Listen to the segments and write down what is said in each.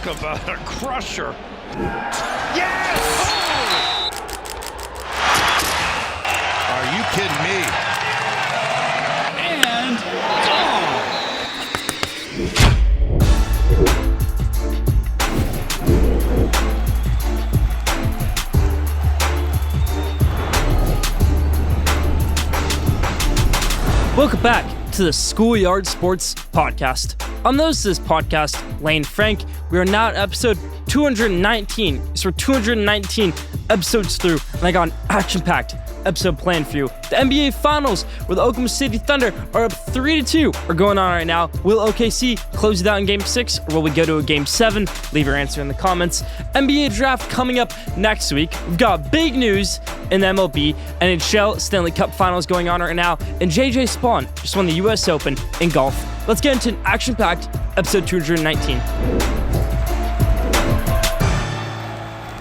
Talk about a crusher. Yes! Oh! Are you kidding me? And gone. Welcome back to the Schoolyard Sports podcast. On this podcast, Lane Frank, we are now at episode 219. So we're 219 episodes through, and I got an action-packed episode planned for you. The NBA Finals, where the Oklahoma City Thunder are up 3-2, are going on right now. Will OKC close it out in Game 6, or will we go to a Game 7? Leave your answer in the comments. NBA Draft coming up next week. We've got big news in the MLB, NHL Stanley Cup Finals going on right now, and JJ Spawn just won the US Open in golf. Let's get into an action-packed episode 219.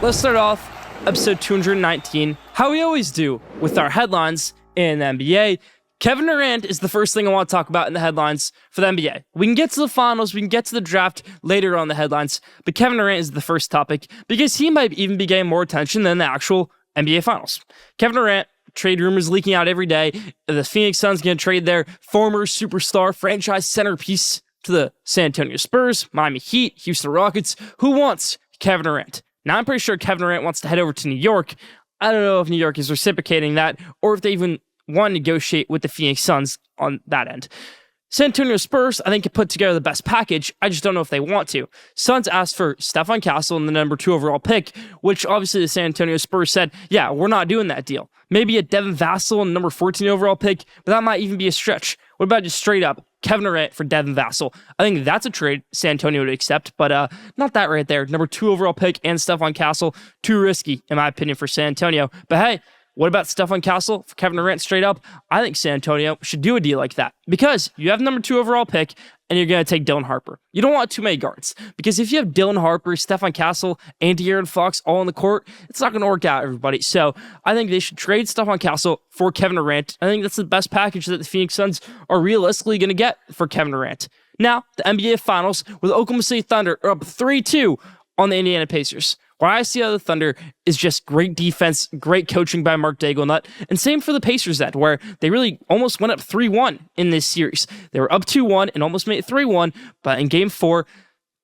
Let's start off episode 219, how we always do with our headlines in the NBA. Kevin Durant is the first thing I want to talk about in the headlines for the NBA. We can get to the finals, we can get to the draft later on the headlines, but Kevin Durant is the first topic because he might even be getting more attention than the actual NBA Finals. Kevin Durant, trade rumors leaking out every day. The Phoenix Suns going to trade their former superstar franchise centerpiece to the San Antonio Spurs, Miami Heat, Houston Rockets. Who wants Kevin Durant? Now, I'm pretty sure Kevin Durant wants to head over to New York. I don't know if New York is reciprocating that or if they even want to negotiate with the Phoenix Suns on that end. San Antonio Spurs, I think, could put together the best package. I just don't know if they want to. Suns asked for Stephon Castle in the number 2 overall pick, which obviously the San Antonio Spurs said, yeah, we're not doing that deal. Maybe a Devin Vassell in the number 14 overall pick, but that might even be a stretch. What about just straight up Kevin Durant for Devin Vassell? I think that's a trade San Antonio would accept, but not that right there. Number 2 overall pick and Stephon Castle, too risky, in my opinion, for San Antonio. But hey, what about Stephon Castle for Kevin Durant straight up? I think San Antonio should do a deal like that because you have number 2 overall pick and you're going to take Dylan Harper. You don't want too many guards because if you have Dylan Harper, Stephon Castle, and De'Aaron Fox all on the court, it's not going to work out, everybody. So I think they should trade Stephon Castle for Kevin Durant. I think that's the best package that the Phoenix Suns are realistically going to get for Kevin Durant. Now, the NBA Finals, where the Oklahoma City Thunder are up 3-2 on the Indiana Pacers. What I see out of the Thunder is just great defense, great coaching by Mark Daiglenut, and same for the Pacers end, where they really almost went up 3-1 in this series. They were up 2-1 and almost made it 3-1, but in Game 4,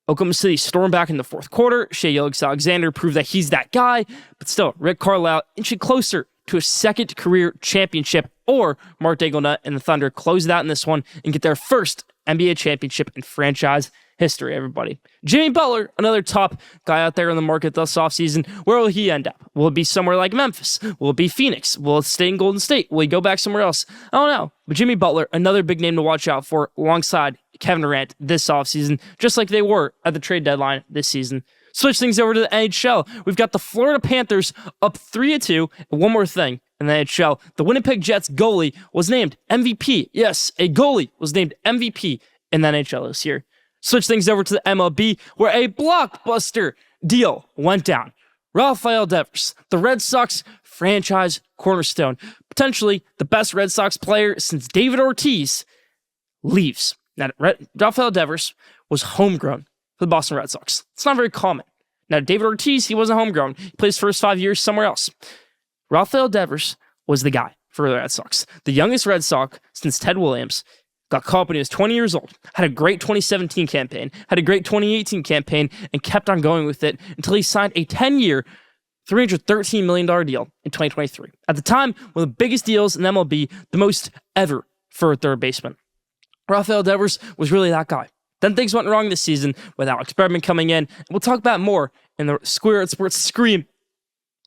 Oklahoma City stormed back in the fourth quarter. Shai Gilgeous-Alexander proved that he's that guy, but still, Rick Carlisle inching closer to a second career championship, or Mark Daiglenut and the Thunder close it out in this one and get their first NBA championship in franchise history, everybody. Jimmy Butler, another top guy out there in the market this offseason. Where will he end up? Will it be somewhere like Memphis? Will it be Phoenix? Will it stay in Golden State? Will he go back somewhere else? I don't know. But Jimmy Butler, another big name to watch out for alongside Kevin Durant this offseason, just like they were at the trade deadline this season. Switch things over to the NHL. We've got the Florida Panthers up 3-2. And one more thing in the NHL. The Winnipeg Jets goalie was named MVP. Yes, a goalie was named MVP in the NHL this year. Switch things over to the MLB, where a blockbuster deal went down. Rafael Devers, the Red Sox franchise cornerstone, potentially the best Red Sox player since David Ortiz, leaves. Now, Rafael Devers was homegrown for the Boston Red Sox. It's not very common. Now, David Ortiz, he wasn't homegrown. He played his first 5 years somewhere else. Rafael Devers was the guy for the Red Sox. The youngest Red Sox since Ted Williams. Got caught up when he was 20 years old, had a great 2017 campaign, had a great 2018 campaign, and kept on going with it until he signed a 10-year, $313 million deal in 2023. At the time, one of the biggest deals in MLB, the most ever for a third baseman. Rafael Devers was really that guy. Then things went wrong this season with Alex Bregman coming in. We'll talk about more in the Schoolyard Sports Scream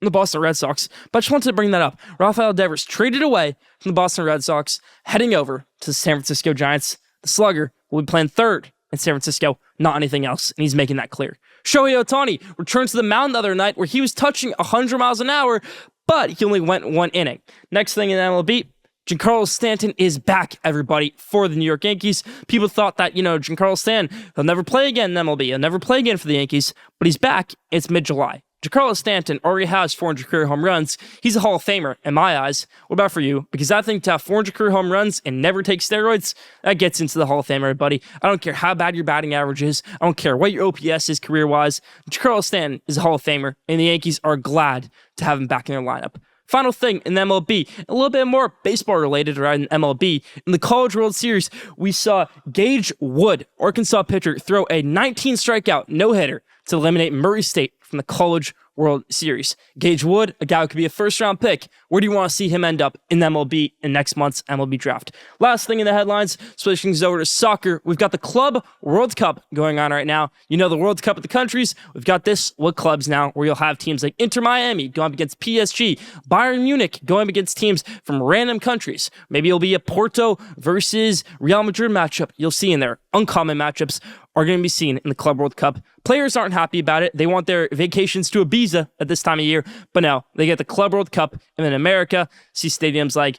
the Boston Red Sox, but I just wanted to bring that up. Rafael Devers traded away from the Boston Red Sox, heading over to the San Francisco Giants. The slugger will be playing third in San Francisco, not anything else, and he's making that clear. Shohei Ohtani returned to the mound the other night where he was touching 100 miles an hour, but he only went 1 inning. Next thing in MLB, Giancarlo Stanton is back, everybody, for the New York Yankees. People thought that, Giancarlo Stanton, he'll never play again in MLB. He'll never play again for the Yankees, but he's back. It's mid-July. Giancarlo Stanton already has 400 career home runs. He's a Hall of Famer in my eyes. What about for you? Because I think to have 400 career home runs and never take steroids, that gets into the Hall of Fame, everybody. I don't care how bad your batting average is. I don't care what your OPS is career-wise. Giancarlo Stanton is a Hall of Famer, and the Yankees are glad to have him back in their lineup. Final thing in the MLB, a little bit more baseball related around MLB. In the College World Series, we saw Gage Wood, Arkansas pitcher, throw a 19 strikeout no-hitter to eliminate Murray State from the College World Series. Gage Wood, a guy who could be a first-round pick. Where do you want to see him end up in the MLB in next month's MLB draft? Last thing in the headlines, switching things over to soccer. We've got the Club World Cup going on right now. You know the World Cup of the countries. We've got this with clubs now, where you'll have teams like Inter Miami going up against PSG, Bayern Munich going up against teams from random countries. Maybe it'll be a Porto versus Real Madrid matchup you'll see in there. Uncommon matchups are going to be seen in the Club World Cup. Players aren't happy about it. They want their vacations to Ibiza at this time of year. But no, they get the Club World Cup. And in America, see stadiums like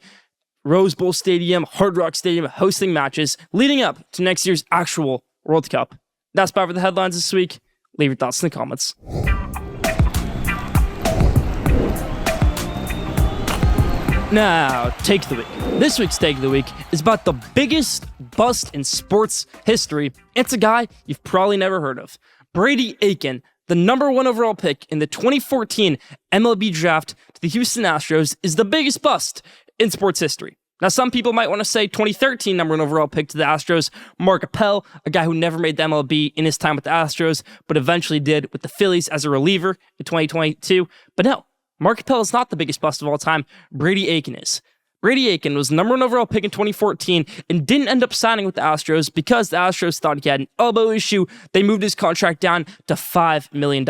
Rose Bowl Stadium, Hard Rock Stadium hosting matches leading up to next year's actual World Cup. That's about for the headlines this week. Leave your thoughts in the comments. Now, Take of the Week. This week's Take of the Week is about the biggest bust in sports history. It's a guy you've probably never heard of. Brady Aiken, the number 1 overall pick in the 2014 MLB draft to the Houston Astros, is the biggest bust in sports history. Now, some people might want to say 2013 number 1 overall pick to the Astros, Mark Appel, a guy who never made the MLB in his time with the Astros, but eventually did with the Phillies as a reliever in 2022. But no, Mark Appel is not the biggest bust of all time. Brady Aiken is. Brady Aiken was number 1 overall pick in 2014 and didn't end up signing with the Astros because the Astros thought he had an elbow issue. They moved his contract down to $5 million.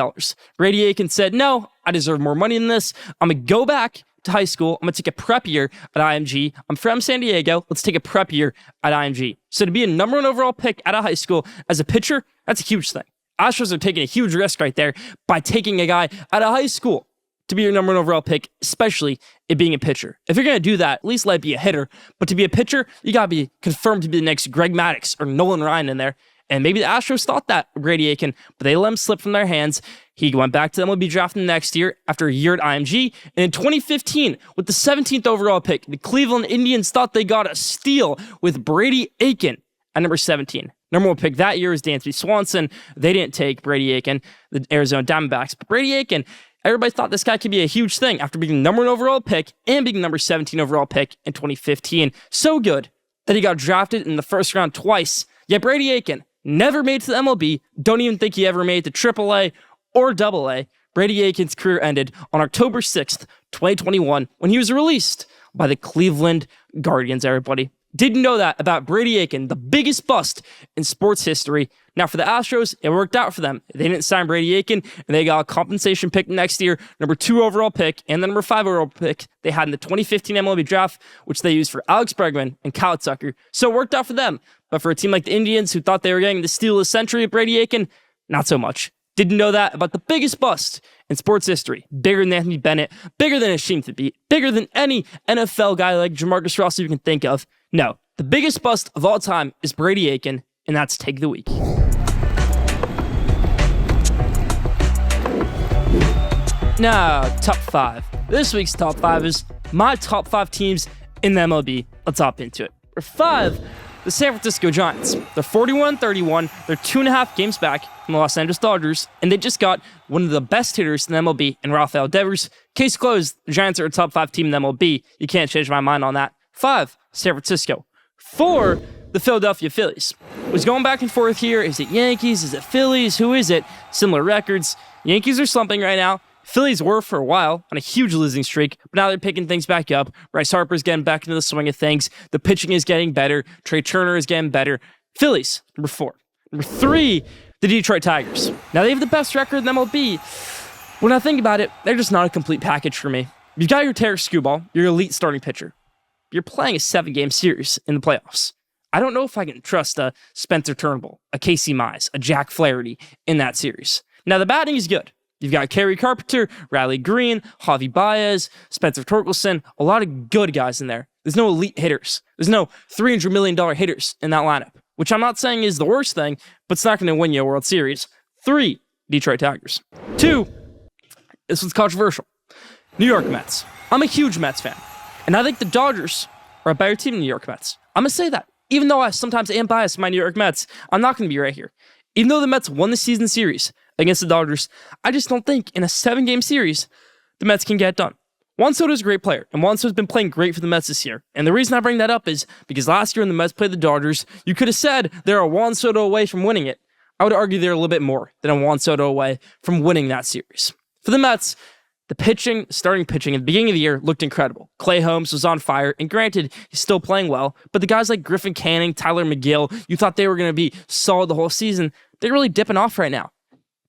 Brady Aiken said, no, I deserve more money than this. I'm going to go back to high school. I'm going to take a prep year at IMG. I'm from San Diego. Let's take a prep year at IMG. So to be a number 1 overall pick out of high school as a pitcher, that's a huge thing. Astros are taking a huge risk right there by taking a guy out of high school to be your number 1 overall pick, especially it being a pitcher. If you're going to do that, at least let it be a hitter. But to be a pitcher, you got to be confirmed to be the next Greg Maddux or Nolan Ryan in there. And maybe the Astros thought that, Brady Aiken, but they let him slip from their hands. He went back to the MLB draft the next year after a year at IMG. And in 2015, with the 17th overall pick, the Cleveland Indians thought they got a steal with Brady Aiken at number 17. Number 1 pick that year was Dansby Swanson. They didn't take Brady Aiken, the Arizona Diamondbacks. But Brady Aiken, everybody thought this guy could be a huge thing after being number 1 overall pick and being number 17 overall pick in 2015. So good that he got drafted in the first round twice. Yet Brady Aiken never made it to the MLB. Don't even think he ever made it to AAA or AA. Brady Aiken's career ended on October 6th, 2021, when he was released by the Cleveland Guardians, everybody. Didn't know that about Brady Aiken, the biggest bust in sports history. Now, for the Astros, it worked out for them. They didn't sign Brady Aiken, and they got a compensation pick next year, number 2 overall pick, and the number 5 overall pick they had in the 2015 MLB draft, which they used for Alex Bregman and Kyle Tucker. So it worked out for them. But for a team like the Indians, who thought they were getting the steal of the century of Brady Aiken, not so much. Didn't know that about the biggest bust in sports history. Bigger than Anthony Bennett, bigger than Hasheem Thabeet, bigger than any NFL guy like Jamarcus Russell you can think of. No, the biggest bust of all time is Brady Aiken, and that's Take of the Week. Now, top 5. This week's top 5 is my top 5 teams in the MLB. Let's hop into it. For 5, the San Francisco Giants. They're 41-31. They're 2.5 games back from the Los Angeles Dodgers, and they just got one of the best hitters in the MLB in Rafael Devers. Case closed. The Giants are a top 5 team in the MLB. You can't change my mind on that. 5, San Francisco. 4, the Philadelphia Phillies. Was going back and forth here. Is it Yankees? Is it Phillies? Who is it? Similar records. Yankees are slumping right now. Phillies were for a while on a huge losing streak, but now they're picking things back up. Bryce Harper's getting back into the swing of things. The pitching is getting better. Trey Turner is getting better. Phillies, number 4. Number 3, the Detroit Tigers. Now they have the best record in the MLB. When I think about it, they're just not a complete package for me. You've got your Tarek Skubal, your elite starting pitcher. You're playing a 7-game series in the playoffs. I don't know if I can trust a Spencer Turnbull, a Casey Mize, a Jack Flaherty in that series. Now, the batting is good. You've got Kerry Carpenter, Riley Green, Javi Baez, Spencer Torkelson, a lot of good guys in there. There's no elite hitters. There's no $300 million hitters in that lineup, which I'm not saying is the worst thing, but it's not going to win you a World Series. 3, Detroit Tigers. 2, This one's controversial. New York Mets. I'm a huge Mets fan, and I think the Dodgers are a better team than the New York Mets. I'm going to say that. Even though I sometimes am biased to my New York Mets, I'm not going to be right here. Even though the Mets won the season series against the Dodgers, I just don't think in a 7-game series, the Mets can get it done. Juan Soto's a great player, and Juan Soto's been playing great for the Mets this year. And the reason I bring that up is because last year when the Mets played the Dodgers, you could have said they're a Juan Soto away from winning it. I would argue they're a little bit more than a Juan Soto away from winning that series. For the Mets, the starting pitching at the beginning of the year looked incredible. Clay Holmes was on fire, and granted, he's still playing well, but the guys like Griffin Canning, Tyler McGill, you thought they were going to be solid the whole season, they're really dipping off right now.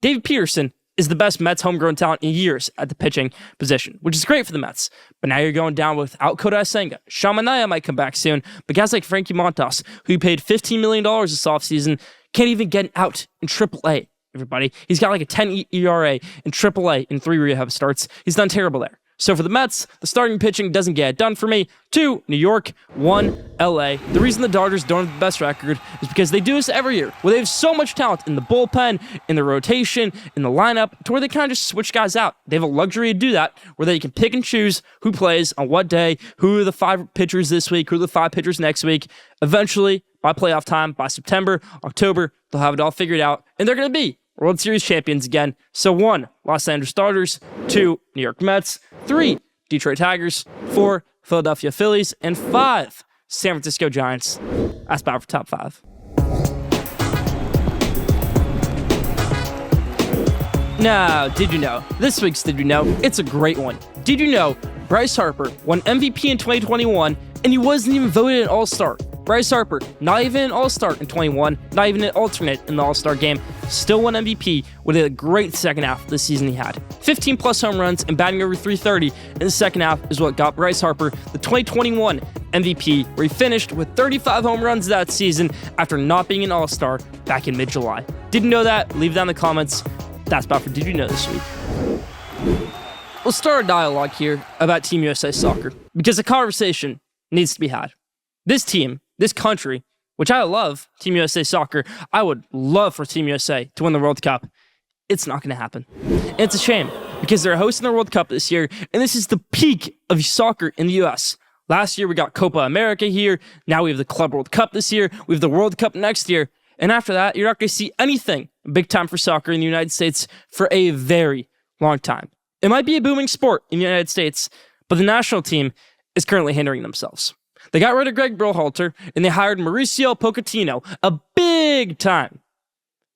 David Peterson is the best Mets homegrown talent in years at the pitching position, which is great for the Mets. But now you're going down without Kodai Senga. Sean Manaea might come back soon, but guys like Frankie Montas, who you paid $15 million this offseason, can't even get out in AAA, everybody. He's got like a 10 ERA in AAA in 3 rehab starts. He's done terrible there. So for the Mets, the starting pitching doesn't get it done for me. 2, New York. 1, LA. The reason the Dodgers don't have the best record is because they do this every year, where they have so much talent in the bullpen, in the rotation, in the lineup, to where they kind of just switch guys out. They have a luxury to do that, where they can pick and choose who plays on what day, who are the 5 pitchers this week, who are the 5 pitchers next week. Eventually, by playoff time, by September, October, they'll have it all figured out, and they're going to be World Series champions again. So 1, Los Angeles Dodgers. 2, New York Mets. 3, Detroit Tigers. 4, Philadelphia Phillies. And 5, San Francisco Giants. That's about for top 5. Now, did you know? This week's Did You Know? It's a great one. Did you know Bryce Harper won MVP in 2021 and he wasn't even voted an All-Star? Bryce Harper, not even an All-Star in 21, not even an alternate in the All-Star game, still won MVP with a great second half of the season he had. 15-plus home runs and batting over 330 in the second half is what got Bryce Harper the 2021 MVP, where he finished with 35 home runs that season after not being an All-Star back in mid-July. Didn't know that? Leave it down in the comments. That's about for Did You Know this week. We'll start a dialogue here about Team USA Soccer, because a conversation needs to be had. This team, this country, which I love, Team USA Soccer, I would love for Team USA to win the World Cup. It's not going to happen. And it's a shame, because they're hosting the World Cup this year, and this is the peak of soccer in the U.S. Last year, we got Copa America here. Now we have the Club World Cup this year. We have the World Cup next year. And after that, you're not going to see anything big time for soccer in the United States for a very long time. It might be a booming sport in the United States, but the national team is currently hindering themselves. They got rid of Greg Berhalter, and they hired Mauricio Pochettino, a big-time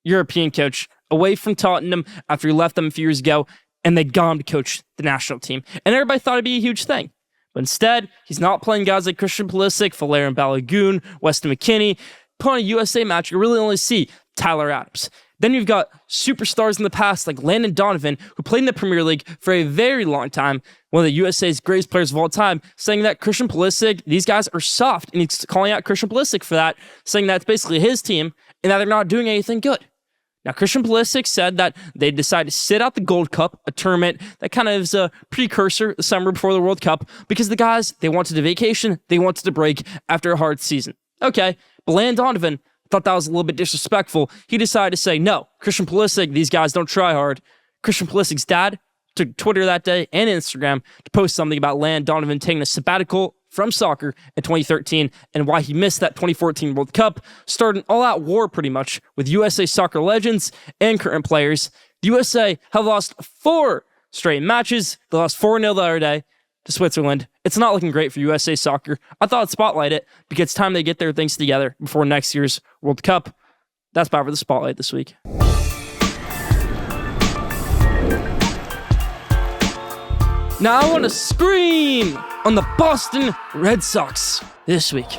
European coach, away from Tottenham after he left them a few years ago, and they got him to coach the national team. And everybody thought it'd be a huge thing. But instead, he's not playing guys like Christian Pulisic, Valerian Balogun, Weston McKennie. Put on a USA match, you really only see Tyler Adams. Then you've got superstars in the past like Landon Donovan, who played in the Premier League for a very long time, one of the USA's greatest players of all time, saying that Christian Pulisic, these guys are soft, and he's calling out Christian Pulisic for that, saying that's basically his team, and that they're not doing anything good. Now, Christian Pulisic said that they decided to sit out the Gold Cup, a tournament that kind of is a precursor the summer before the World Cup, because the guys, they wanted a vacation, they wanted a break after a hard season. Okay, but Landon Donovan thought that was a little bit disrespectful. He decided to say, no, Christian Pulisic, these guys don't try hard. Christian Pulisic's dad took Twitter that day and Instagram to post something about Landon Donovan taking a sabbatical from soccer in 2013 and why he missed that 2014 World Cup, started an all-out war pretty much with USA Soccer legends and current players. The USA have lost 4 straight matches. They lost 4-0 the other day to Switzerland. It's not looking great for USA Soccer. I thought I'd spotlight it because it's time they get their things together before next year's World Cup. That's about for the spotlight this week. Now I want to scream on the Boston Red Sox this week.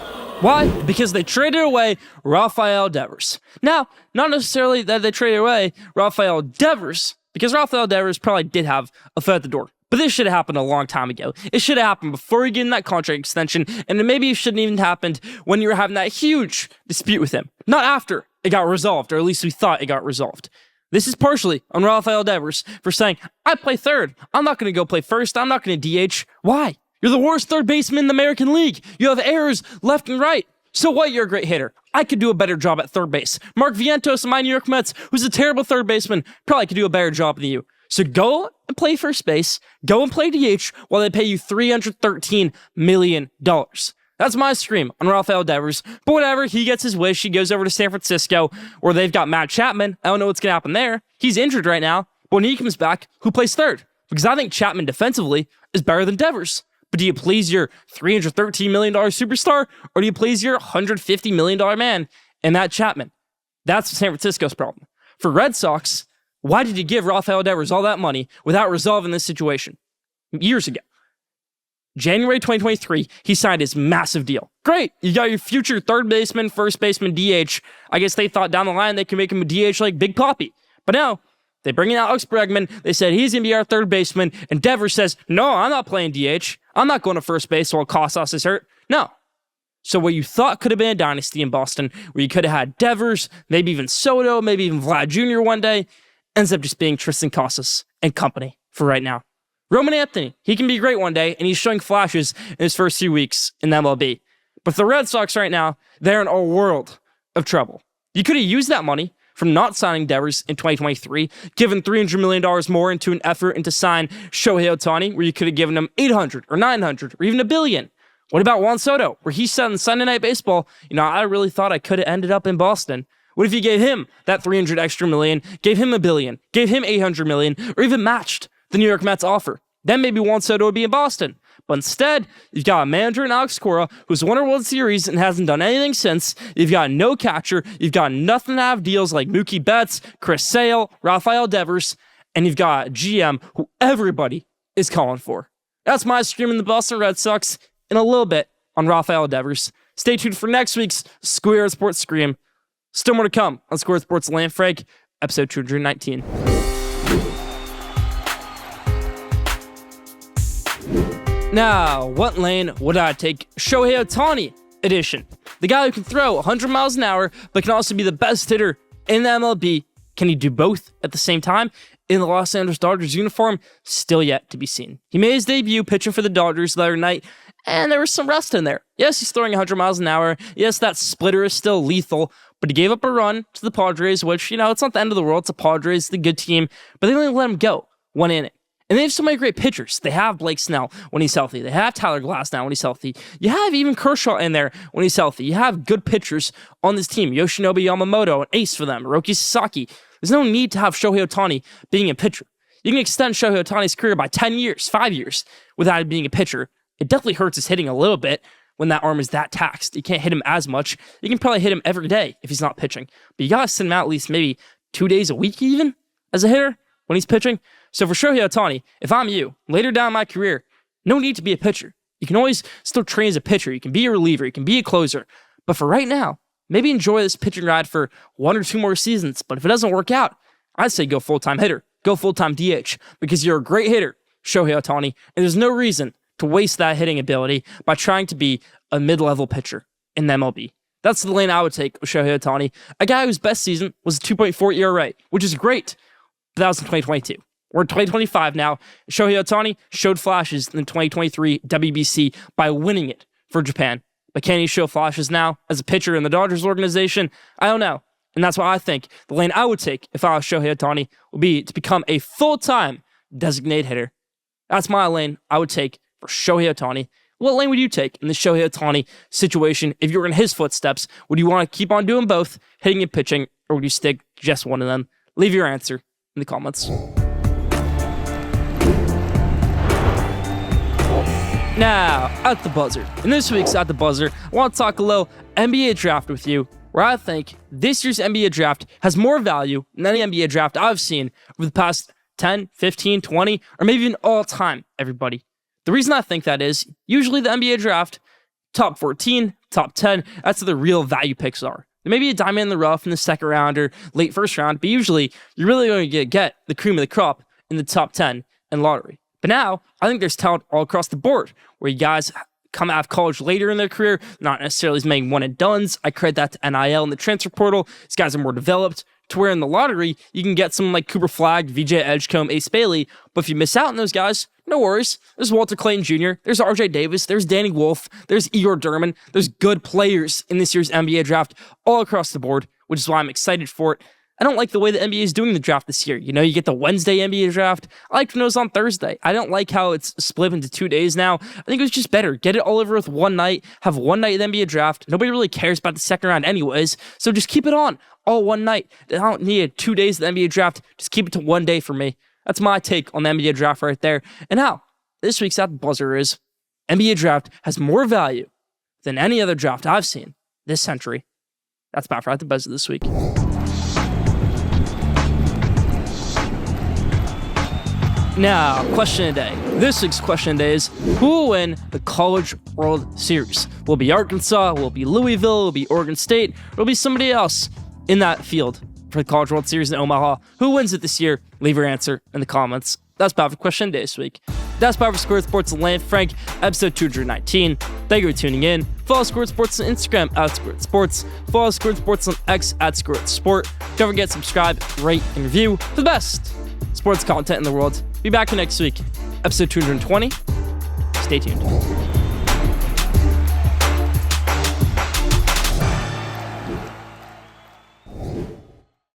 Why? Because they traded away Rafael Devers. Now, not necessarily that they traded away Rafael Devers, because Rafael Devers probably did have a foot at the door. But this should have happened a long time ago. It should have happened before you get in that contract extension, and then maybe it shouldn't even happened when you were having that huge dispute with him. Not after it got resolved, or at least we thought it got resolved. This is partially on Rafael Devers for saying, I play third. I'm not going to go play first. I'm not going to DH. Why? You're the worst third baseman in the American League. You have errors left and right. So what? You're a great hitter. I could do a better job at third base. Mark Vientos of my New York Mets, who's a terrible third baseman, probably could do a better job than you. So go and play first base, go and play DH while they pay you $313 million. That's my scream on Rafael Devers. But whatever, he gets his wish. He goes over to San Francisco where they've got Matt Chapman. I don't know what's going to happen there. He's injured right now. But when he comes back, who plays third? Because I think Chapman defensively is better than Devers. But do you please your $313 million superstar, or do you please your $150 million man and Matt Chapman? That's San Francisco's problem. For Red Sox, why did you give Rafael Devers all that money without resolving this situation? Years ago. January 2023, he signed his massive deal. Great, you got your future third baseman, first baseman, DH. I guess they thought down the line they could make him a DH like Big Papi. But now, they bring in Alex Bregman. They said he's going to be our third baseman. And Devers says, no, I'm not playing DH. I'm not going to first base while Casas is hurt. No. So what you thought could have been a dynasty in Boston, where you could have had Devers, maybe even Soto, maybe even Vlad Jr. one day, ends up just being Tristan Casas and company for right now. Roman Anthony, he can be great one day, and he's showing flashes in his first few weeks in the MLB. But the Red Sox right now, they're in a world of trouble. You could have used that money from not signing Devers in 2023, given $300 million more into an effort into sign Shohei Ohtani, where you could have given him $800 or $900 or even $1 billion. What about Juan Soto, where he said on Sunday Night Baseball, I really thought I could have ended up in Boston. What if you gave him that $300 extra million, gave him $1 billion, gave him $800 million, or even matched the New York Mets offer? Then maybe Juan Soto would be in Boston. But instead, you've got a manager in Alex Cora who's won a World Series and hasn't done anything since. You've got no catcher. You've got nothing to have deals like Mookie Betts, Chris Sale, Rafael Devers, and you've got a GM who everybody is calling for. That's my scream in the Boston Red Sox in a little bit on Rafael Devers. Stay tuned for next week's Schoolyard Sports Scream. Still more to come on Schoolyard Sports Land Frank, episode 219. Now, what lane would I take? Shohei Ohtani edition. The guy who can throw 100 miles an hour, but can also be the best hitter in the MLB. Can he do both at the same time? In the Los Angeles Dodgers uniform, still yet to be seen. He made his debut pitching for the Dodgers the other night, and there was some rust in there. Yes, he's throwing 100 miles an hour. Yes, that splitter is still lethal, but he gave up a run to the Padres, which, it's not the end of the world. It's the Padres, the good team, but they only let him go one inning. And they have so many great pitchers. They have Blake Snell when he's healthy. They have Tyler Glasnow when he's healthy. You have even Kershaw in there when he's healthy. You have good pitchers on this team. Yoshinobu Yamamoto, an ace for them. Hiroki Sasaki. There's no need to have Shohei Ohtani being a pitcher. You can extend Shohei Ohtani's career by 10 years, 5 years, without him being a pitcher. It definitely hurts his hitting a little bit when that arm is that taxed. You can't hit him as much. You can probably hit him every day if he's not pitching. But you got to send him out at least maybe 2 days a week even as a hitter when he's pitching. So for Shohei Ohtani, if I'm you, later down in my career, no need to be a pitcher. You can always still train as a pitcher. You can be a reliever. You can be a closer. But for right now, maybe enjoy this pitching ride for 1 or 2 more seasons. But if it doesn't work out, I'd say go full-time hitter. Go full-time DH. Because you're a great hitter, Shohei Ohtani. And there's no reason to waste that hitting ability by trying to be a mid-level pitcher in the MLB. That's the lane I would take with Shohei Ohtani. A guy whose best season was a 2.4 ERA, which is great. But that was in 2022. We're in 2025 now. Shohei Ohtani showed flashes in the 2023 WBC by winning it for Japan. But can he show flashes now as a pitcher in the Dodgers organization? I don't know. And that's why I think the lane I would take if I was Shohei Ohtani would be to become a full-time designated hitter. That's my lane I would take for Shohei Ohtani. What lane would you take in the Shohei Ohtani situation if you were in his footsteps? Would you want to keep on doing both, hitting and pitching, or would you stick just one of them? Leave your answer in the comments. Now, at the buzzer. In this week's At the Buzzer, I want to talk a little NBA draft with you, where I think this year's NBA draft has more value than any NBA draft I've seen over the past 10, 15, 20, or maybe even all time, everybody. The reason I think that is, usually the NBA draft, top 14, top 10, that's where the real value picks are. There may be a diamond in the rough in the second round or late first round, but usually you're really going to get the cream of the crop in the top 10 and lottery. But now, I think there's talent all across the board, where you guys come out of college later in their career, not necessarily as making one and dones. I credit that to NIL and the transfer portal. These guys are more developed, to where in the lottery, you can get someone like Cooper Flagg, VJ Edgecombe, Ace Bailey. But if you miss out on those guys, no worries. There's Walter Clayton Jr., there's RJ Davis, there's Danny Wolf, there's Igor Durman. There's good players in this year's NBA draft all across the board, which is why I'm excited for it. I don't like the way the NBA is doing the draft this year. You know, you get the Wednesday NBA draft. I liked when it was on Thursday. I don't like how it's split into 2 days now. I think it was just better. Get it all over with one night. Have one night of the NBA draft. Nobody really cares about the second round anyways. So just keep it on all one night. I don't need 2 days of the NBA draft. Just keep it to 1 day for me. That's my take on the NBA draft right there. And how this week's at buzzer is NBA draft has more value than any other draft I've seen this century. That's about for at the buzzer this week. Now, question of the day. This week's question of the day is, who will win the College World Series? Will it be Arkansas? Will it be Louisville? Will it be Oregon State? Or will it be somebody else in that field for the College World Series in Omaha? Who wins it this year? Leave your answer in the comments. That's about for question of the day this week. That's about for Schoolyard Sports and Lane Frank, episode 219. Thank you for tuning in. Follow Schoolyard Sports on Instagram at Schoolyard Sports. Follow Schoolyard Sports on X at Schoolyard Sport. Don't forget to subscribe, rate, and review for the best sports content in the world. Be back next week, episode 220. Stay tuned.